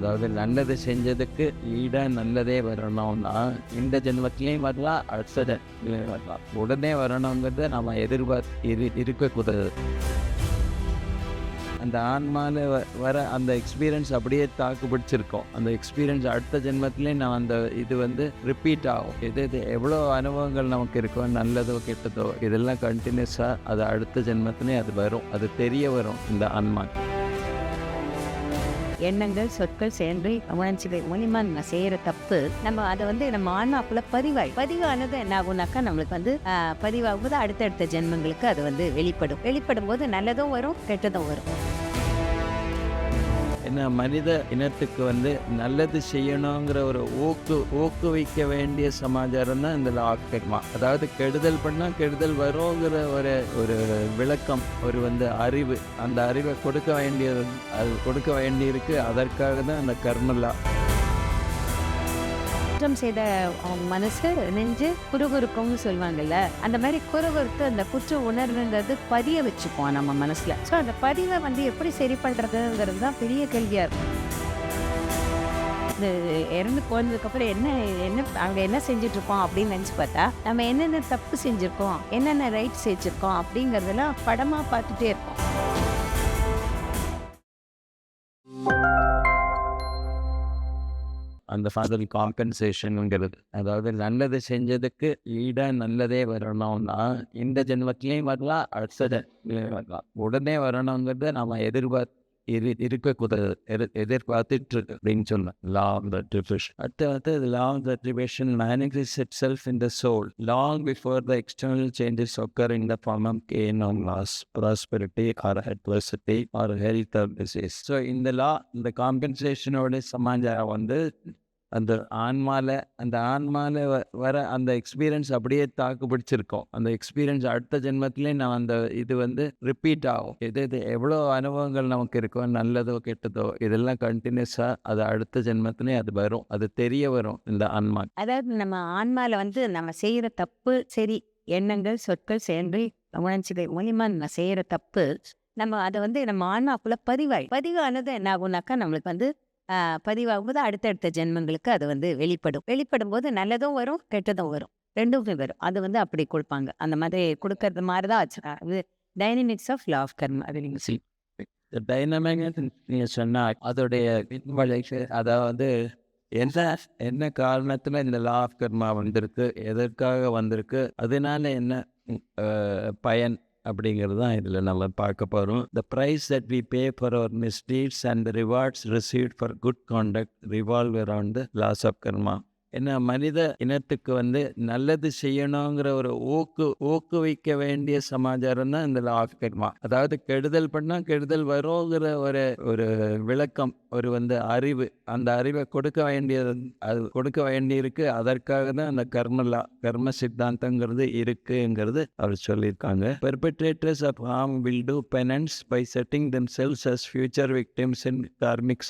அதாவது நல்லது செஞ்சதுக்கு ஈடா நல்லதே வரணும்னா இந்த ஜென்மத்திலையும் வரலாம், அடுத்த ஜென்மத்திலையும் வரலாம். உடனே வரணுங்கிறத நம்ம இருக்கக்கூடாது. அந்த ஆன்மால வர அந்த எக்ஸ்பீரியன்ஸ் அப்படியே தாக்கு பிடிச்சிருக்கோம். அந்த எக்ஸ்பீரியன்ஸ் அடுத்த ஜென்மத்திலே நான் அந்த இது வந்து ரிப்பீட் ஆகும். இது எவ்வளோ அனுபவங்கள் நமக்கு இருக்கோ, நல்லதோ கெட்டதோ, இதெல்லாம் கண்டினியூஸாக அது அடுத்த ஜென்மத்திலே அது வரும். அது தெரிய வரும் இந்த ஆன்மா. எண்ணங்கள், சொற்கள், செயல்கள், உணர்ச்சிகள் மூலியமா நம்ம செய்யற தப்பு நம்ம அதை நம்ம ஆன்மாக்குள்ள பதிவானது என்ன ஆகும்னாக்கா நம்மளுக்கு பதிவாகும்போது அடுத்தடுத்த ஜென்மங்களுக்கு அது வெளிப்படும் போது நல்லதும் வரும், கெட்டதும் வரும். ஏன்னா மனித இனத்துக்கு வந்து நல்லது செய்யணுங்கிற ஒரு ஊக்குவிக்க வேண்டிய சமாச்சாரம் தான் இந்த லா ஆஃப் கர்மா. அதாவது கெடுதல் பண்ணால் கெடுதல் வருங்கிற ஒரு விளக்கம், ஒரு அறிவு. அந்த அறிவை கொடுக்க வேண்டியிருக்கு. அதற்காக தான் அந்த கர்மலா. குற்றம் செய்த அவங்க மனசு நெஞ்சு குறுகுறுக்கும்னு சொல்லுவாங்கல்ல, அந்த மாதிரி குறுகுறுத்து அந்த குற்ற உணர்வுங்கிறது பதிய வச்சுப்போம் நம்ம மனசுல. ஸோ அந்த பதிவை எப்படி சரி பண்றதுங்கிறது தான் பெரிய கேள்வியா இருக்கும். இந்த இறந்து போனதுக்கு அப்புறம் என்ன அங்க என்ன செஞ்சுட்டு இருப்போம் அப்படின்னு நினைச்சு பார்த்தா, நம்ம என்னென்ன தப்பு செஞ்சிருக்கோம், என்னென்ன ரைட் செஞ்சிருக்கோம் அப்படிங்கறதெல்லாம் படமா பார்த்துட்டே இருப்போம். அந்த ஃபாதர் காம்பன்சேஷனுங்கிறது, அதாவது நல்லது செஞ்சதுக்கு ஈடா நல்லதே வரணும்னா இந்த ஜென்மத்திலையும் வரலாம், அடுத்த ஜென்மத்திலையும் வரலாம். உடனே வரணுங்கிறத நம்ம இருக்கக்கூடாது. எதிர்பார்த்துட்டு இருக்கு அப்படின்னு சொன்னேன். Law of attribution. அடுத்து law of attribution manifests itself in the soul long before the external changes occur in the form of gain or loss, prosperity or adversity or health or disease. So இந்த காம்பன்சேஷனோட சமாச்சாரம் அந்த ஆன்மால வர அந்த experience அப்படியே தாக்கு பிடிச்சிருக்கோம். அந்த எக்ஸ்பீரியன்ஸ் அடுத்த ஜென்மத்திலே நான் அந்த இது ரிப்பீட் ஆகும். இது எவ்வளோ அனுபவங்கள் நமக்கு இருக்கோ, நல்லதோ கெட்டதோ, இதெல்லாம் கண்டினியூஸாக அது அடுத்த ஜென்மத்திலே அது வரும். அது தெரிய வரும் இந்த ஆன்மா. அதாவது நம்ம ஆன்மால நம்ம செய்யற தப்பு சரி, எண்ணங்கள், சொற்கள், செயல்கள், உணர்ச்சிகள் மூலியமா நம்ம செய்யற தப்பு நம்ம அதை நம்ம ஆன்மாக்குள்ள பதிவானது என்ன ஆகும்னாக்கா நம்மளுக்கு பதிவாகும்போது அடுத்தடுத்த ஜென்மங்களுக்கு அது வெளிப்படும் போது நல்லதும் வரும், கெட்டதும் வரும், ரெண்டுமே வரும். அது அப்படி கொடுப்பாங்க. அந்த மாதிரி கொடுக்கறது மாதிரிதான் ஆச்சு. அது டைனமிக்ஸ் ஆஃப் லா ஆஃப் கர்மா. அது நீங்க டைனமிக் நீங்க சொன்னா அதோடைய அதாவது என்ன காரணத்துல இந்த லா ஆஃப் கர்மா வந்திருக்கு, எதற்காக வந்திருக்கு, அதனால என்ன பயன் அப்படிங்கிறது தான் இதில் நம்ம பார்க்க போகிறோம். The price that we pay for our misdeeds and the rewards received for good conduct revolve around the laws of karma. ஏன்னா மனித இனத்துக்கு நல்லது செய்யணுங்கிற ஒரு ஊக்குவிக்க வேண்டிய சமாச்சாரம் தான் இந்த லா ஆஃப் கர்மா. அதாவது கெடுதல் பண்ணால் கெடுதல் வருங்கிற ஒரு விளக்கம், ஒரு அறிவு. அந்த அறிவை கொடுக்க வேண்டியிருக்கு. அதற்காக தான் அந்த கர்ம சித்தாந்தங்கிறது இருக்குங்கிறது அவர் சொல்லியிருக்காங்க. Perpetrators of harm will do penance by setting themselves as future victims in karmic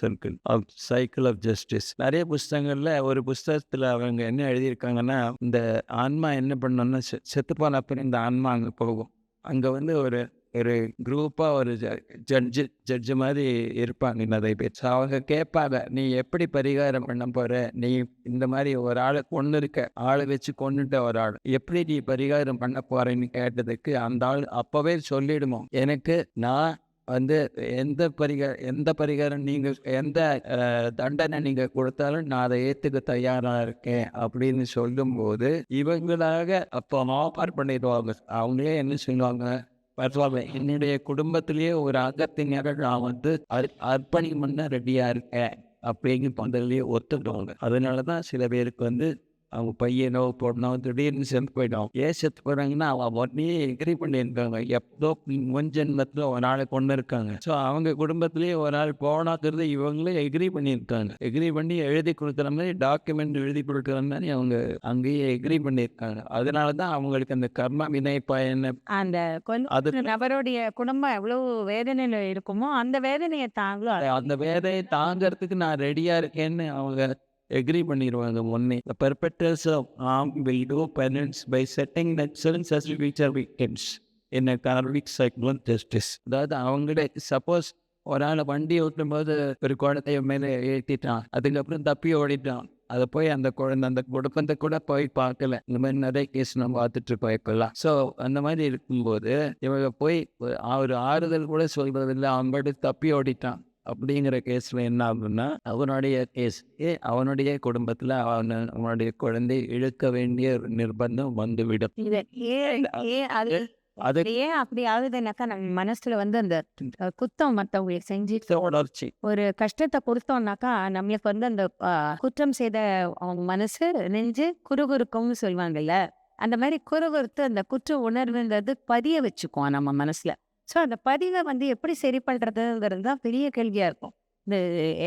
cycle of justice. நிறைய புஸ்தகங்கள்ல ஒரு புஸ்தகத்தில் அவங்க என்ன எழுதியிருக்காங்கன்னா, இந்த ஆன்மா என்ன பண்ணணும்னா செத்து போன அப்புறம் இந்த ஆன்மா அங்கே போகும். அங்கே ஒரு குரூப்பா ஒரு ஜட்ஜு மாதிரி இருப்பாங்க நிறைய பேர். அவங்க கேட்பாங்க, நீ எப்படி பரிகாரம் பண்ண போற, நீ இந்த மாதிரி ஒரு ஆளை ஆளை வச்சு கொண்டுட்ட ஒரு ஆள் எப்படி நீ பரிகாரம் பண்ண போறேன்னு கேட்டதுக்கு அந்த ஆள் அப்பவே சொல்லிடுமோ, எனக்கு நான் எந்த பரிகாரம் நீங்கள் எந்த தண்டனை நீங்க கொடுத்தாலும் நான் அதை ஏத்துக்க தயாரா இருக்கேன் அப்படின்னு சொல்லும்போது இவங்களாக அப்போ ஆஃபர் பண்ணிடுவாங்க. அவங்களே என்ன சொல்லுவாங்க, பரவாயில்ல, என்னுடைய குடும்பத்திலேயே ஒரு அங்கத்தினரை நான் அர்ப்பணியம் பண்ண ரெடியா இருக்கேன் அப்படின்னு பந்தலையே ஒத்துக்குவாங்க. அதனாலதான் சில பேருக்கு அவங்க பையனோ பொண்ணோ திடீர்னு செத்து போயிடும். ஏன் செத்து போயிடாங்கன்னா அவன் உடனே எக்ரி பண்ணியிருக்காங்க. எப்போ முன்ஜென்மத்தில் ஒரு ஆளை கொண்டு இருக்காங்க. ஸோ அவங்க குடும்பத்திலேயே ஒரு ஆள் போனாங்கிறது இவங்களே எக்ரி பண்ணியிருக்காங்க. எக்ரி பண்ணி எழுதி கொடுக்குற மாதிரி, டாக்குமெண்ட் எழுதி கொடுக்குற மாதிரி அவங்க அங்கேயே எக்ரி பண்ணியிருக்காங்க. அதனால தான் அவங்களுக்கு அந்த கர்ம வினை பயன், அந்த நபருடைய குடும்பம் எவ்வளவு வேதனையில இருக்குமோ அந்த வேதனையை அந்த வேதனையை தாங்கிறதுக்கு நான் ரெடியா இருக்கேன்னு அவங்க agree பண்ணிடுவாங்க முன்னே. The perpetrators of harm will do penance by setting themselves as future victims in a karmic cycle of justice. அதாவது அவங்களே சப்போஸ் ஒரு ஆள் வண்டி ஓட்டும்போது ஒரு குழந்தைய மேலே ஏற்றிட்டான், அதுக்கப்புறம் தப்பி ஓடிட்டான். அதை போய் அந்த குழந்தை அந்த குடும்பத்தை கூட போய் பார்க்கல. இந்த மாதிரி நிறைய கேஸ் நம்ம பார்த்துட்டு இருக்கோம் இப்பெல்லாம். ஸோ அந்த மாதிரி இருக்கும்போது இவங்க போய் ஒரு ஆறுதல் கூட சொல்றதில்ல, அவன் பாட்டுக்கு தப்பி ஓடிட்டான் அப்படிங்கிற கேஸ்ல என்ன ஆகும்னா, அவனுடைய கேஸ் அவனுடைய குடும்பத்துல அவனுடைய குழந்தை இழுக்க வேண்டிய ஒரு நிர்பந்தம் வந்துவிடும். இது ஏன் ஏன் அது அது ஏன் அப்படி ஆகுதுன்னாக்கா, நம்ம மனசுல வந்து அந்த குத்தம் மத்தவங்களுக்கு செஞ்சு உணர்ச்சி. ஒரு கஷ்டத்த கொடுத்தோம்னாக்கா, நம்மளுக்கு வந்து அந்த குற்றம் செய்த அவங்க மனசு நெஞ்சு குறுகுறுக்கும்னு சொல்லுவாங்கல்ல. அந்த மாரி குறுகுறுத்து அந்த குற்ற உணர்வுங்கிறது பதிய வச்சுக்குவோம் நம்ம மனசுல. ஸோ அந்த பதிவ வந்து எப்படி சரி பண்றதுங்கிறது தான் பெரிய கேள்வியா இருக்கும். இந்த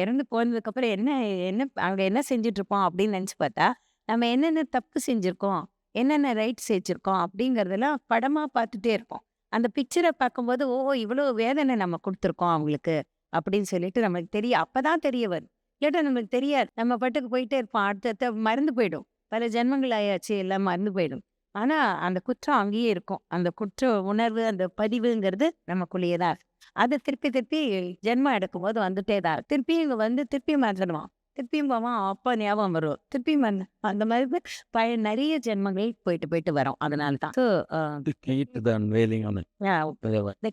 இறந்து போனதுக்கப்புறம் என்ன என்ன அங்க என்ன செஞ்சுட்டு இருப்போம் அப்படின்னு நெனச்சு பார்த்தா, நம்ம என்னென்ன தப்பு செஞ்சிருக்கோம், என்னென்ன ரைட் செஞ்சிருக்கோம் அப்படிங்கிறதெல்லாம் படமா பார்த்துட்டே இருப்போம். அந்த பிக்சர பார்க்கும்போது, ஓ! இவ்வளோ வேதனை நம்ம குடுத்துருக்கோம் அவங்களுக்கு. அப்படின்னு சொல்லிட்டு நம்மளுக்கு அப்பதான் தெரிய வரும். இல்லாட்டா நம்மளுக்கு தெரியாது. நம்ம பாட்டுக்கு போயிட்டே இருப்போம். அடுத்தடுத்து மறந்து போயிடும். பல ஜென்மங்கள் ஆயாச்சு எல்லாம் மறந்து போயிடும். ஆனா, அந்த குற்றம் அங்கேயே இருக்கும். அந்த குற்ற உணர்வு, அந்த பதிவுங்கிறது நமக்குள்ளேயே தான் இருக்கு. அது திருப்பி திருப்பி ஜென்மம் எடுக்கும்போது வந்துட்டே தான் இருக்கு. திருப்பியும் இங்க வந்து திருப்பியும் மறந்துடுவான். திருப்பியும் போவான், அப்பா ஞாபகம் வரும். திருப்பியும் அந்த மாதிரி நெறைய ஜென்மங்கள் போயிட்டு போயிட்டு வரும். அதனால தான். So The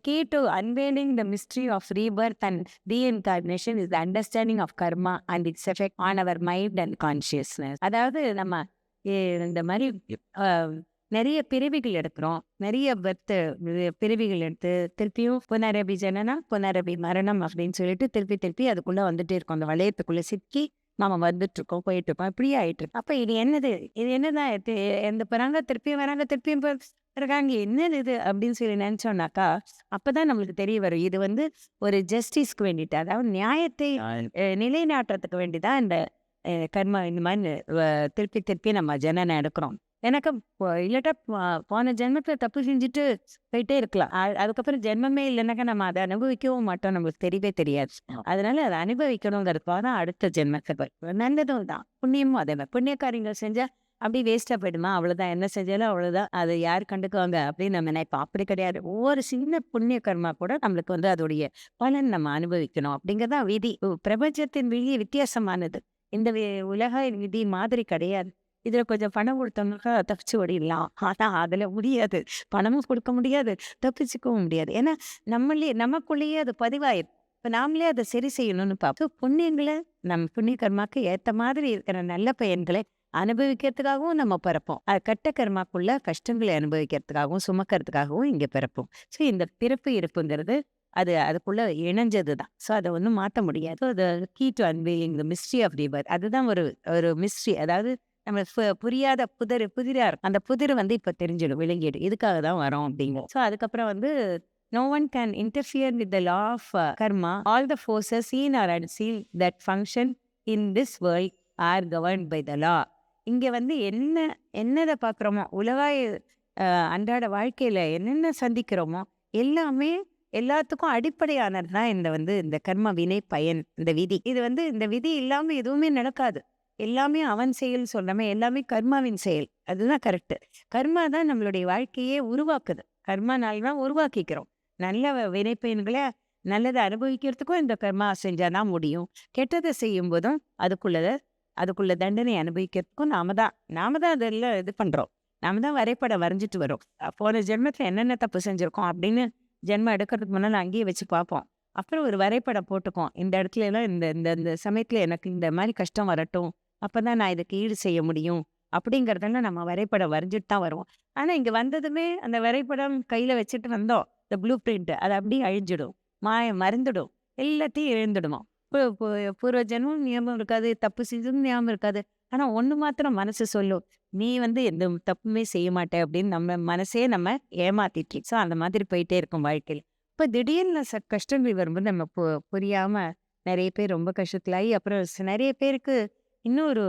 key to unveiling the mystery of rebirth and reincarnation is the understanding of karma and its effect on our mind and consciousness. அதாவது நம்ம இந்த மாதிரி நிறைய பிறவிகள் எடுக்கிறோம். நிறைய பிறவிகள் எடுத்து திருப்பியும் புனரபி ஜனனம், புனரபி மரணம் அப்படின்னு சொல்லிட்டு திருப்பி திருப்பி அதுக்குள்ள வந்துட்டே இருக்கோம். அந்த வளையத்துக்குள்ள சிக்கி நாம வந்துட்டு இருக்கோம், போயிட்டு இருக்கோம். இப்படியே ஆயிட்டு இருக்கு. அப்ப இது என்னது? இது என்னதான் எந்த போறாங்க, திருப்பியும் வராங்க, திருப்பியும் இருக்காங்க. என்னது இது அப்படின்னு சொல்லி நினைச்சோம்னாக்கா, அப்பதான் நம்மளுக்கு தெரிய வரும். இது வந்து ஒரு ஜஸ்டிஸ்க்கு வேண்டிட்டு, அதாவது நியாயத்தை நிலைநாட்டுறதுக்கு வேண்டிதான் இந்த கர்மா இந்த மாதிரி திருப்பி திருப்பி நம்ம ஜனனம் எடுக்கிறோம். எனக்கு இல்லாட்டா போன ஜென்மத்துல தப்பு செஞ்சுட்டு போயிட்டே இருக்கலாம். அதுக்கப்புறம் ஜென்மமே இல்லைனாக்கா நம்ம அதை அனுபவிக்கவும் மாட்டோம். நம்மளுக்கு தெரியவே தெரியாது. அதனால அதை அனுபவிக்கணுங்கிறதுக்காக தான் அடுத்த ஜென்மத்தை நல்லதும் தான். புண்ணியமும் அதே மாதிரி. புண்ணிய காரியங்கள் செஞ்சா அப்படி வேஸ்டா போயிடுமா, அவ்வளவுதான். என்ன செஞ்சாலும் அவ்வளவுதான். அதை யார் கண்டுக்குவாங்க அப்படின்னு நம்ம நினைப்போம். அப்படி கிடையாது. ஒவ்வொரு சின்ன புண்ணிய கர்மா கூட நம்மளுக்கு வந்து அதோடைய பலன் நம்ம அனுபவிக்கணும் அப்படிங்கறதான் விதி. பிரபஞ்சத்தின் விதி வித்தியாசமானது. இந்த உலக விதி மாதிரி கிடையாது. இதுல கொஞ்சம் பணம் கொடுத்தோம்னாக்கா தப்பிச்சு ஓடிடலாம். ஆனா அதுல முடியாது. பணமும் கொடுக்க முடியாது, தப்பிச்சுக்கவும் முடியாது. ஏன்னா நமக்குள்ளேயே அது பதிவாயிரும். இப்ப நாமளே அதை சரி செய்யணும்னு பார்ப்போம். புண்ணியங்களை நம்ம புண்ணிய கர்மாக்கு ஏத்த மாதிரி இருக்கிற நல்ல பயன்களை அனுபவிக்கிறதுக்காகவும் நம்ம பிறப்போம். கட்ட கர்மாக்குள்ள கஷ்டங்களை அனுபவிக்கிறதுக்காகவும் சுமக்கிறதுக்காகவும் இங்க பிறப்போம். ஸோ இந்த பிறப்பு இருப்புங்கிறது அதுக்குள்ள இணைஞ்சதுதான். ஸோ அதை ஒன்றும் மாற்ற முடியாது. So key to unveiling the mystery of rebirth. அதுதான் ஒரு மிஸ்ட்ரி. அதாவது நம்ம புரியாத புதிரா இருக்கும். அந்த புதிர் வந்து இப்ப தெரிஞ்சிடும், விளங்கிடும். இதுக்காக தான் வரோம் அப்படிங்கும். ஸோ அதுக்கப்புறம் வந்து no one can interfere with the law of karma. All the forces seen or unseen that function in this world are governed by the law. இங்க வந்து என்னதை பார்க்குறோமோ, அன்றாட வாழ்க்கையில என்னென்ன சந்திக்கிறோமோ எல்லாமே எல்லாத்துக்கும் அடிப்படையானது தான் இந்த கர்ம வினை பயன், இந்த விதி. இது வந்து இந்த விதி இல்லாம எதுவுமே நடக்காது. எல்லாமே அவன் செயல் சொல்றமே, எல்லாமே கர்மாவின் செயல். அதுதான் கரெக்ட். கர்மா தான் நம்மளுடைய வாழ்க்கையே உருவாக்குது. கர்மானால்தான் உருவாக்கிக்கிறோம். நல்ல வினைப்பயன்களை நல்லதை அனுபவிக்கிறதுக்கும் இந்த கர்மா செஞ்சாதான் முடியும். கெட்டதை செய்யும் போதும் அதுக்குள்ள தண்டனை அனுபவிக்கிறதுக்கும் நாம தான் அதெல்லாம் இது பண்றோம். நாம தான் வரைபடம் வரைஞ்சிட்டு வரோம். போன ஜென்மத்துல என்னென்ன தப்பு செஞ்சிருக்கோம் அப்படின்னு ஜென்மம் எடுக்கிறதுக்கு முன்னால அங்கேயே வச்சு பார்ப்போம். அப்புறம் ஒரு வரைபடம் போட்டுக்கோம். இந்த இடத்துல எல்லாம் இந்த சமயத்துல எனக்கு இந்த மாதிரி கஷ்டம் வரட்டும், அப்பதான் நான் இதுக்கு ஈடு செய்ய முடியும் அப்படிங்கறதெல்லாம் நம்ம வரைபடம் வரைஞ்சிட்டு தான் வருவோம். ஆனா இங்க வந்ததுமே அந்த வரைபடம் கையில வச்சுட்டு வந்தோம், இந்த ப்ளூ பிரிண்ட் அது அப்படியே அழிஞ்சிடும், மறந்துடும், எல்லாத்தையும் இழந்துடுமா. பூர்வ ஜென்மம் ஞாபகம் இருக்காது, தப்பு செஞ்சதும் ஞாபகம் இருக்காது. ஆனா ஒண்ணு மாத்திரம் மனசு சொல்லும், நீ வந்து எந்த தப்புமே செய்ய மாட்டே அப்படின்னு நம்ம மனசே நம்ம ஏமாத்திட்டு. ஸோ அந்த மாதிரி போயிட்டே இருக்கும் வாழ்க்கையில. இப்போ திடீர்னு கஷ்டங்கள் வரும்போது நம்ம புரியாம நிறைய பேர் ரொம்ப கஷ்டத்திலாகி அப்புறம் நிறைய பேருக்கு இன்னும் ஒரு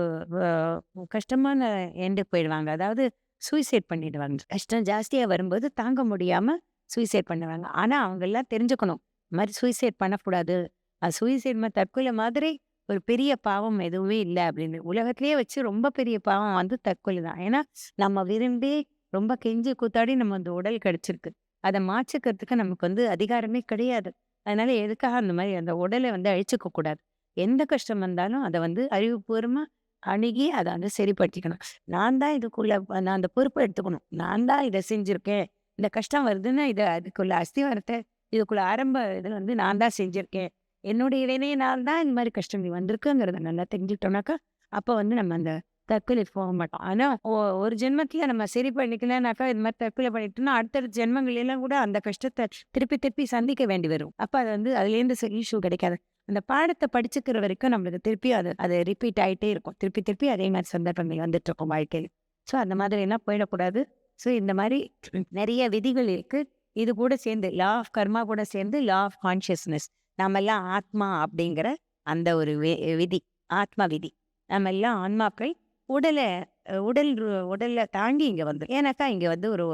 கஷ்டமான எண்டுக்கு போயிடுவாங்க. அதாவது சூசைட் பண்ணிடுவாங்க. கஷ்டம் ஜாஸ்தியா வரும்போது தாங்க முடியாம சூசைட் பண்ணுவாங்க. ஆனா அவங்க எல்லாம் தெரிஞ்சுக்கணும், இந்த மாதிரி சூசைட் பண்ணக்கூடாது. சூசைட் தற்கொலை மாதிரி ஒரு பெரிய பாவம் எதுவுமே இல்லை அப்படின்னு. உலகத்திலேயே வச்சு ரொம்ப பெரிய பாவம் வந்து தற்கொலை தான். ஏன்னா நம்ம விரும்பி ரொம்ப கெஞ்சி கூத்தாடி நம்ம அந்த உடல் கிடைச்சிருக்கு. அதை மாற்றிக்கிறதுக்கு நமக்கு வந்து அதிகாரமே கிடையாது. அதனால எதுக்காக அந்த மாதிரி அந்த உடலை வந்து அழிச்சுக்க கூடாது. எந்த கஷ்டம் வந்தாலும் அதை வந்து அறிவுபூர்வமா அணுகி அதை வந்து சரிப்படுத்திக்கணும். நான் தான் இதுக்குள்ள நான் அந்த பொறுப்பை எடுத்துக்கணும். நான் தான் இதை செஞ்சிருக்கேன். இந்த கஷ்டம் வருதுன்னா இதை அதுக்குள்ள அஸ்திவாரத்தை இதுக்குள்ள ஆரம்ப இதில் வந்து நான் தான் செஞ்சிருக்கேன். என்னுடைய வினையினால் தான் இந்த மாதிரி கஷ்டங்கள் வந்திருக்குங்கிறத நல்லா தெரிஞ்சுக்கிட்டோம்னாக்கா, அப்போ வந்து நம்ம அந்த தற்கொலைக்கு போக மாட்டோம். ஆனா ஒரு ஜென்மத்துல நம்ம சரி பண்ணிக்கலனாக்கா, இது மாதிரி தற்கொலை பண்ணிட்டோம்னா, அடுத்தடுத்த ஜென்மங்கள் எல்லாம் கூட அந்த கஷ்டத்த திருப்பி திருப்பி சந்திக்க வேண்டி வரும். அப்ப அது வந்து அதுலேருந்து சொல்யூஷன் கிடைக்காது. அந்த பாடத்த படிச்சுக்கிற வரைக்கும் நம்மளுக்கு திருப்பி அது ரிப்பீட் ஆயிட்டே இருக்கும். திருப்பி திருப்பி அதே மாதிரி சந்தர்ப்பங்கள் வந்துட்டு இருக்கும் வாழ்க்கையில. ஸோ அந்த மாதிரிலாம் போயிடக்கூடாது. ஸோ இந்த மாரி நெறைய விதிகள் இருக்கு. இது கூட சேர்ந்து லா ஆஃப் கர்மா கூட சேர்ந்து லா ஆஃப் கான்ஷியஸ்னஸ். நாமெல்லாம் ஆத்மா அப்படிங்கிற அந்த ஒரு விதி. ஆத்மா விதி. நம்ம எல்லாம் ஆன்மாக்கள். உடல உடல்ல தாண்டி இங்க வந்து ஏன்னாக்கா இங்க வந்து ஒரு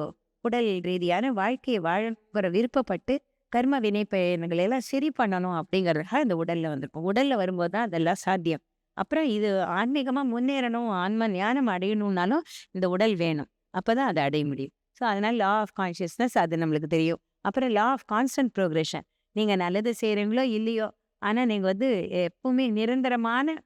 உடல் ரீதியான வாழ்க்கையை வாழங்கிற விருப்பப்பட்டு கர்ம வினை பயன்களை எல்லாம் சரி பண்ணணும் அப்படிங்கறதுக்காக இந்த உடல்ல வந்திருக்கும். உடல்ல வரும்போது தான் அதெல்லாம் சாத்தியம். அப்புறம் இது ஆன்மீகமா முன்னேறணும், ஆன்ம ஞானம் அடையணும்னாலும் இந்த உடல் வேணும். அப்பதான் அதை அடைய முடியும். ஸோ அதனால லா ஆஃப் கான்ஷியஸ்னஸ் அது நம்மளுக்கு தெரியும். அப்புறம் லா ஆஃப் கான்ஸ்டன்ட் ப்ரோக்ரெஷன். நீங்க நல்லது செய்றீங்களோ இல்லையோ, ஆனா நீங்க வந்து எப்பவுமே நிரந்தரமான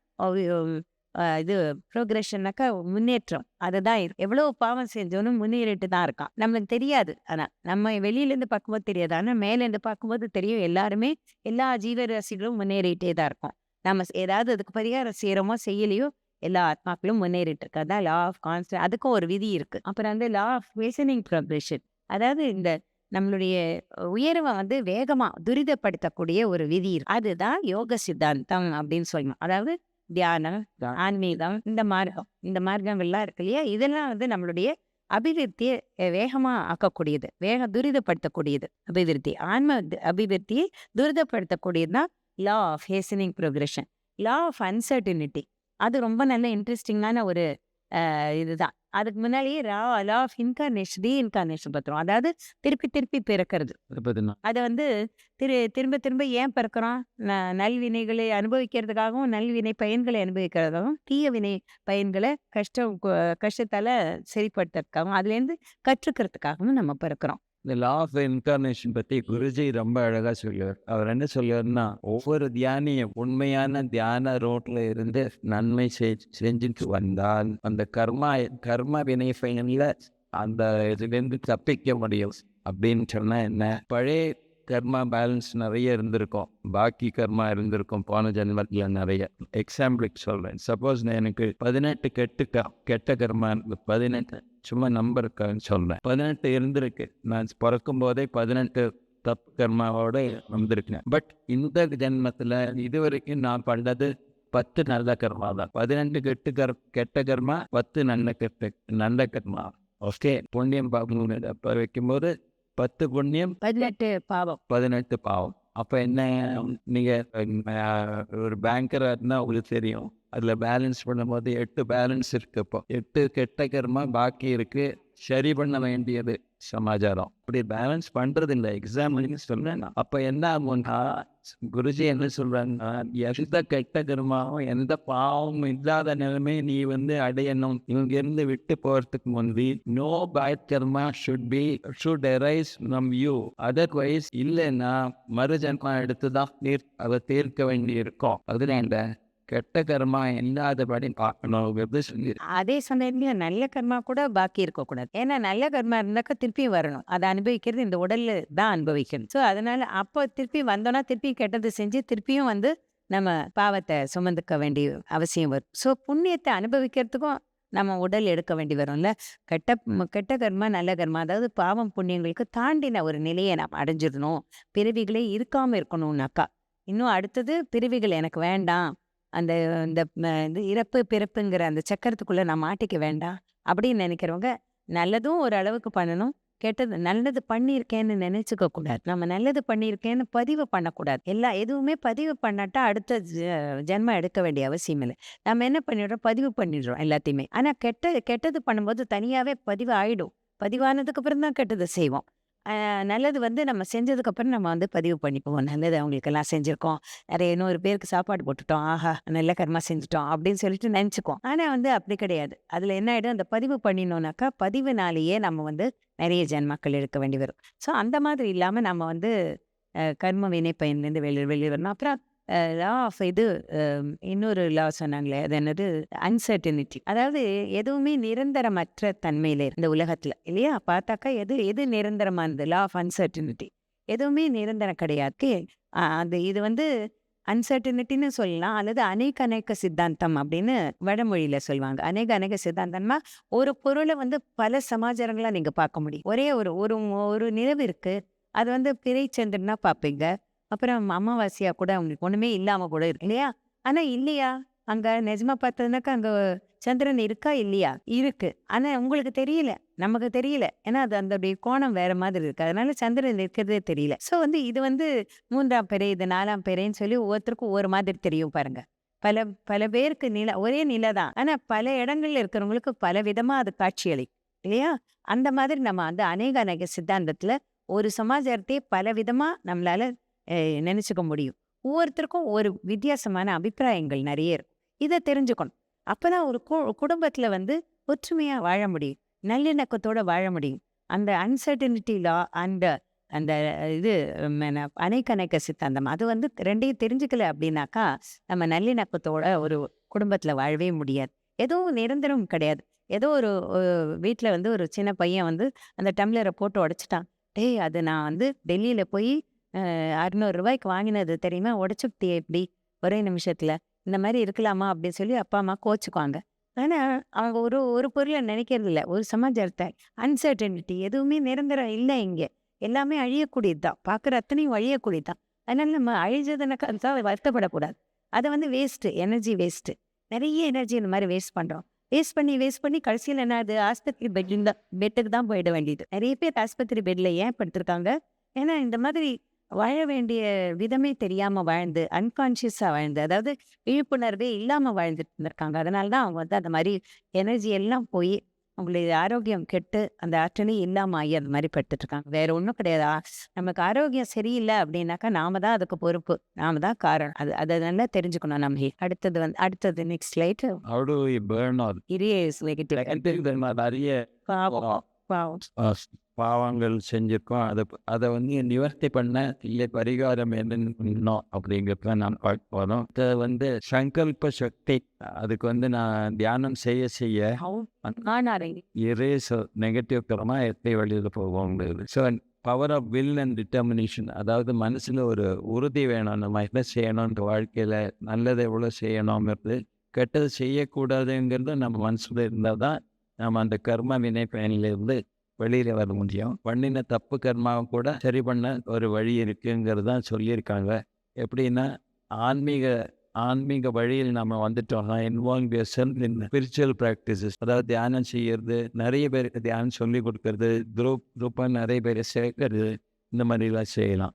இது ப்ரோக்ரெஷன்னாக்கா முன்னேற்றம். அதுதான் எவ்வளவு பாவம் செஞ்சோன்னு முன்னேறிட்டு தான் இருக்கான். நம்மளுக்கு தெரியாது. ஆனா நம்ம வெளியிலேருந்து பார்க்கும்போது தெரியாது. ஆனா மேலேருந்து பார்க்கும்போது தெரியும். எல்லாருமே எல்லா ஜீவராசிகளும் முன்னேறிட்டே தான் இருக்கோம். நம்ம ஏதாவது அதுக்கு பரிகாரம் செய்யறோமோ செய்யலையோ எல்லா ஆத்மாக்களும் முன்னேறிட்டு இருக்கு. அதான் லா ஆஃப் கான்ஸ்டன்ட். அதுக்கும் ஒரு விதி இருக்கு. அப்புறம் வந்து லா ஆஃப் ஹேஸ்டனிங் ப்ரோக்ரெஷன். அதாவது இந்த நம்மளுடைய உயர்வை வந்து வேகமா துரிதப்படுத்தக்கூடிய ஒரு விதி இருக்கு. அதுதான் யோக சித்தாந்தம் அப்படின்னு சொல்லணும். அதாவது தியானம், ஆன்மீகம், இந்த மார்க்கங்கள்லாம் இருக்கு இல்லையா? இதெல்லாம் வந்து நம்மளுடைய அபிவிருத்தியை வேகமா ஆக்கக்கூடியது. துரிதப்படுத்தக்கூடியது அபிவிருத்தி. ஆன்ம அபிவிருத்தியை துரிதப்படுத்தக்கூடியதுதான் law of hastening progression. Law of uncertainty. அது ரொம்ப நல்ல இன்ட்ரெஸ்டிங்கான ஒரு இதுதான். அதுக்கு முன்னாடியே லா ஆஃப் இன்கார்னேஷன், ரீஇன்கார்னேஷன் பத்திரம். அதாவது திருப்பி திருப்பி பிறக்கிறது. அதை வந்து திரும்ப திரும்ப ஏன் பிறக்கிறோம்? நல்வினைகளை அனுபவிக்கிறதுக்காகவும், நல்வினை பயன்களை அனுபவிக்கிறதுக்காகவும், தீய வினை பயன்களை கஷ்டத்தால சரிப்படுத்துறதுக்காகவும், அதுலேருந்து கற்றுக்கிறதுக்காகவும் நம்ம பிறக்கிறோம். இந்த லா ஆஃப் இன்கார்னேஷன் பற்றி குருஜி ரொம்ப அழகாக சொல்லுவார். அவர் என்ன சொல்லுவார்னா, ஒவ்வொரு தியானியும் உண்மையான தியான ரோட்டில் இருந்து நன்மை செஞ்சுட்டு வந்தால் அந்த கர்ம வினை பயனில் அந்த இதுலேருந்து தப்பிக்க முடியும். அப்படின்னு சொன்னால் என்ன? பழைய கர்மா பேலன்ஸ் நிறைய இருந்திருக்கும், பாக்கி கர்மா இருந்திருக்கும் போன ஜென்மத்தில் நிறைய. எக்ஸாம்பிளுக்கு சொல்கிறேன். சப்போஸ் எனக்கு 18 கெட்ட கர்மா இருக்கு. 18 சும்மா நம்பருக்கான்னு சொல்கிறேன். 18 இருந்திருக்கு. நான் பிறக்கும் போதே 18 தப்பு கர்மாவோட வந்திருக்கேன். பட் இந்த ஜென்மத்தில் இது வரைக்கும் நான் பண்ணது 10 நல்ல கர்மா தான். 18 கெட்ட கர்மா, 10 நல்ல கர்மா. ஓகே, புண்ணியம் பாவம் அப்போ வைக்கும்போது 10 புண்ணியம், 18 பாவம். 18 பாவம். அப்போ என்ன? நீங்கள் ஒரு பேங்கராக இருந்தால் உங்களுக்கு தெரியும். அதில் பேலன்ஸ் பண்ணும்போது 8 பேலன்ஸ் இருக்கு. இப்போ 8 கெட்ட கர்மா பாக்கி இருக்கு. சரி பண்ண வேண்டியது சமாச்சாரம். அப்படி பேலன்ஸ் பண்றது இல்லை. எக்ஸாம் சொல்றேன். அப்ப என்ன ஆகும்னா, குருஜி என்ன சொல்றாங்கன்னா, எந்த கெட்ட கர்மாவும் எந்த பாவமும் இல்லாத நிலைமை நீ வந்து அடையணும். இங்கிருந்து விட்டு போறதுக்கு முந்தி no bad karma should arise from you. Otherwise இல்லைன்னா மறுஜன்மா எடுத்துதான் அதை தீர்க்க வேண்டி இருக்கும். அதுல இந்த கெட்ட கர்மா இல்லாதபடி பார்க்கணும் சொல்லி. அதே சமயத்துல நல்ல கர்மா கூட பாக்கி இருக்கக்கூடாது. ஏன்னா நல்ல கர்மா இருந்தாக்கா திருப்பி வரணும். அதை அனுபவிக்கிறது இந்த உடல்ல தான் அனுபவிக்கணும். ஸோ அதனால அப்போ திருப்பி வந்தோம்னா திருப்பி கெட்டது செஞ்சு திருப்பியும் வந்து நம்ம பாவத்தை சுமந்துக்க வேண்டிய அவசியம் வரும். ஸோ புண்ணியத்தை அனுபவிக்கிறதுக்கும் நம்ம உடல் எடுக்க வேண்டி வரும்ல. கெட்ட கர்மா நல்ல கர்மா, அதாவது பாவம் புண்ணியங்களுக்கு தாண்டின ஒரு நிலையை நம்ம அடைஞ்சிடணும். பிறவிகளே இருக்காம இருக்கணும்னாக்கா, இன்னும் அடுத்தது பிறவிகள் எனக்கு வேண்டாம், அந்த இந்த இறப்பு பிறப்புங்கிற அந்த சக்கரத்துக்குள்ள நான் மாட்டிக்க வேண்டாம் அப்படின்னு நினைக்கிறவங்க நல்லதும் ஒரு அளவுக்கு பண்ணணும். நல்லது பண்ணியிருக்கேன்னு நினைச்சுக்க கூடாது. நம்ம நல்லது பண்ணியிருக்கேன்னு பதிவு பண்ணக்கூடாது. எதுவுமே பதிவு பண்ணாட்டா அடுத்த ஜென்மம் எடுக்க வேண்டிய அவசியம் இல்லை. நம்ம என்ன பண்ணிடுறோம்? பதிவு பண்ணிடுறோம் எல்லாத்தையுமே. ஆனா கெட்டது பண்ணும்போது தனியாவே பதிவு ஆயிடும். பதிவானதுக்கு அப்புறம் தான் கெட்டது செய்வோம். நல்லது வந்து நம்ம செஞ்சதுக்கு அப்புறம் நம்ம வந்து பதிவு பண்ணிக்குவோம். நல்லது அவங்களுக்கெல்லாம் செஞ்சிருக்கோம், நிறைய 100 பேருக்கு சாப்பாடு போட்டுட்டோம், ஆஹா நல்ல கர்மா செஞ்சுட்டோம் அப்படின்னு சொல்லிட்டு நினைச்சுக்குவோம். ஆனா வந்து அப்படி கிடையாது. அதுல என்ன ஆயிடும்? அந்த பதிவு பண்ணினோம்னாக்கா பதிவுனாலேயே நம்ம வந்து நிறைய ஜென்மாக்கள் எடுக்க வேண்டி வரும். ஸோ அந்த மாதிரி இல்லாம நம்ம வந்து கர்ம வினை பயன்லேருந்து வெளியே வரணும். அப்புறம் லா ஆஃப் இது இன்னொரு லா சொன்னாங்களே, அது என்னது? அன்சர்டனிட்டி. அதாவது எதுவுமே நிரந்தரமற்ற தன்மையில இந்த உலகத்துல இல்லையா? பார்த்தாக்கா எது எது நிரந்தரமானது? Law of uncertainty. எதுவுமே நிரந்தரம் கிடையாது. அது இது வந்து அன்சர்டனிட்டின்னு சொல்லலாம், அல்லது அநேக அநேக சித்தாந்தம் அப்படின்னு வடமொழியில சொல்லுவாங்க. அநேக அநேக சித்தாந்தம்னா ஒரு பொருளை வந்து பல சமாச்சாரங்களா நீங்க பார்க்க முடியும். ஒரே ஒரு ஒரு ஒரு நிலவு இருக்கு, அது வந்து பிறைச்சந்திரனா பார்ப்பீங்க. அப்புறம் அமாவாசையா கூட உங்களுக்கு ஒண்ணுமே இல்லாம கூட இருக்கு இல்லையா? ஆனா இல்லையா? அங்க நிஜமா பார்த்ததுனாக்கா அங்க சந்திரன் இருக்கா இல்லையா? இருக்கு. ஆனா உங்களுக்கு தெரியல. நமக்கு தெரியல. ஏன்னா அது அதோடைய கோணம் வேற மாதிரி இருக்கு. அதனால சந்திரன் இருக்கிறதே தெரியல. சோ வந்து இது வந்து 3ஆம் பிறை, இது 4ஆம் பிறைன்னு சொல்லி ஒவ்வொருத்தருக்கும் ஒவ்வொரு மாதிரி தெரியும் பாருங்க. பல பல பேருக்கு ஒரே நிலை தான். ஆனா பல இடங்கள்ல இருக்கிறவங்களுக்கு பல விதமா அது காட்சியளிக்கும். இல்லையா? அந்த மாதிரி நம்ம அந்த அநேக அநேக சித்தாந்தத்துல ஒரு சமாச்சாரத்தையே பல விதமா நம்மளால நினைச்சுக்க முடியும். ஒவ்வொருத்தருக்கும் ஒரு வித்தியாசமான அபிப்பிராயங்கள் நிறைய இருக்கும். இத தெரிஞ்சுக்கணும். அப்பதான் ஒரு குடும்பத்துல வந்து ஒற்றுமையா வாழ முடியும். நல்லிணக்கத்தோட வாழ முடியும். அந்த அன்சர்டனிட்டி லா அந்த அந்த இது அநேக அநேக சித்தாந்தம் அது வந்து 2யும் தெரிஞ்சுக்கல அப்படின்னாக்கா, நம்ம நல்லிணக்கத்தோட ஒரு குடும்பத்துல வாழவே முடியாது. எதுவும் நிரந்தரம் கிடையாது. ஏதோ ஒரு வீட்ல வந்து ஒரு சின்ன பையன் வந்து அந்த டம்ளர போட்டு உடைச்சுட்டான். "டேய் அது நான் வந்து டெல்லியில போய் ரூ. 600 வாங்கினது தெரியுமா? உடைச்சுப்புட்டியே இப்படி ஒரே நிமிஷத்துல. இந்த மாரி இருக்கலாமா?" அப்படின்னு சொல்லி அப்பா, அம்மா கோச்சுக்குவாங்க. ஆனா, அவங்க ஒரு ஒரு பொருள நினைக்கிறது இல்ல. ஒரு சமாச்சாரத்த அன்சர்டனிட்டி எதுவுமே நிரந்தரம் இல்ல இங்க. எல்லாமே அழியக்கூடியது தான். பார்க்குற அத்தனையும் அழியக்கூடியது தான். அதனால நம்ம அழிஞ்சதுனாக்கா அதுக்காக வருத்தப்படக்கூடாது. அத வந்து வேஸ்ட்டு, எனர்ஜி வேஸ்ட்டு. நெறைய எனர்ஜி இந்த மாரி வேஸ்ட் பண்ணி கடைசியில என்ன ஆகுது? ஆஸ்பத்திரி பெட்டுக்கு தான் போயிட வேண்டியது. நெறைய பேர் ஆஸ்பத்திரி பெட்ல ஏன் படுத்திருக்காங்க? ஏன்னா இந்த மாதிரி வாழ வேண்டிய விதமே தெரியாம வாழ்ந்து, அன்கான்ஷியஸா வாழ்ந்து, அதாவது விழிப்புணர்வே இல்லாம வாழ்ந்துட்டு இருந்திருக்காங்க. அதனால தான் அவங்க வந்து அந்த மாரி எனர்ஜி எல்லாம் போயி, அவங்களுடைய ஆரோக்கியம் கெட்டு, அந்த ஆற்றலே இல்லாம ஆகி அந்த மாரி பட்டுட்டுருக்காங்க. வேற ஒண்ணும் கிடையாது. நமக்கு ஆரோக்கியம் சரியில்ல அப்படின்னாக்கா, நாம தான் அதுக்கு பொறுப்பு. நாம தான் காரணம். அத நல்லா தெரிஞ்சுக்கணும் நம்ம. அடுத்தது next slide. How do we burn out? Serious negative. நிறைய பாவம், பாவம். பாவங்கள் செஞ்சிருக்கோம். அதை வந்து நிவர்த்தி பண்ண இல்லை பரிகாரம் என்னன்னு பண்ணணும் அப்படிங்கிறத நான் பார்க்க போகிறோம். இதை வந்து சங்கல்ப சக்தி, அதுக்கு வந்து நான் தியானம் செய்ய செய்ய இரேஸ் நெகட்டிவ் தரமாக எப்படி வெளியில் போவோங்கிறது. So power of will and determination, அதாவது மனசில் ஒரு உறுதி வேணும். நம்ம என்ன செய்யணுன்ற வாழ்க்கையில் நல்லதை எவ்வளோ செய்யணுங்கிறது, கெட்டது செய்யக்கூடாதுங்கிறது நம்ம மனசில் இருந்தால் தான் நம்ம அந்த கர்ம வினை பயனிலிருந்து வெளியில் வர முடியும். பண்ணின தப்பு கர்மாவை கூட சரி பண்ண ஒரு வழி இருக்குங்கிறது தான் சொல்லியிருக்காங்க. எப்படின்னா, ஆன்மீக ஆன்மீக வழியில் நம்ம வந்துட்டோம்னா involve your self in spiritual practices, அதாவது தியானம் செய்யறது, நிறைய பேருக்கு தியானம் சொல்லி கொடுக்கறது, குரூப்பாக நிறைய பேரை சேர்க்கறது, இந்த மாதிரிலாம் செய்யலாம்.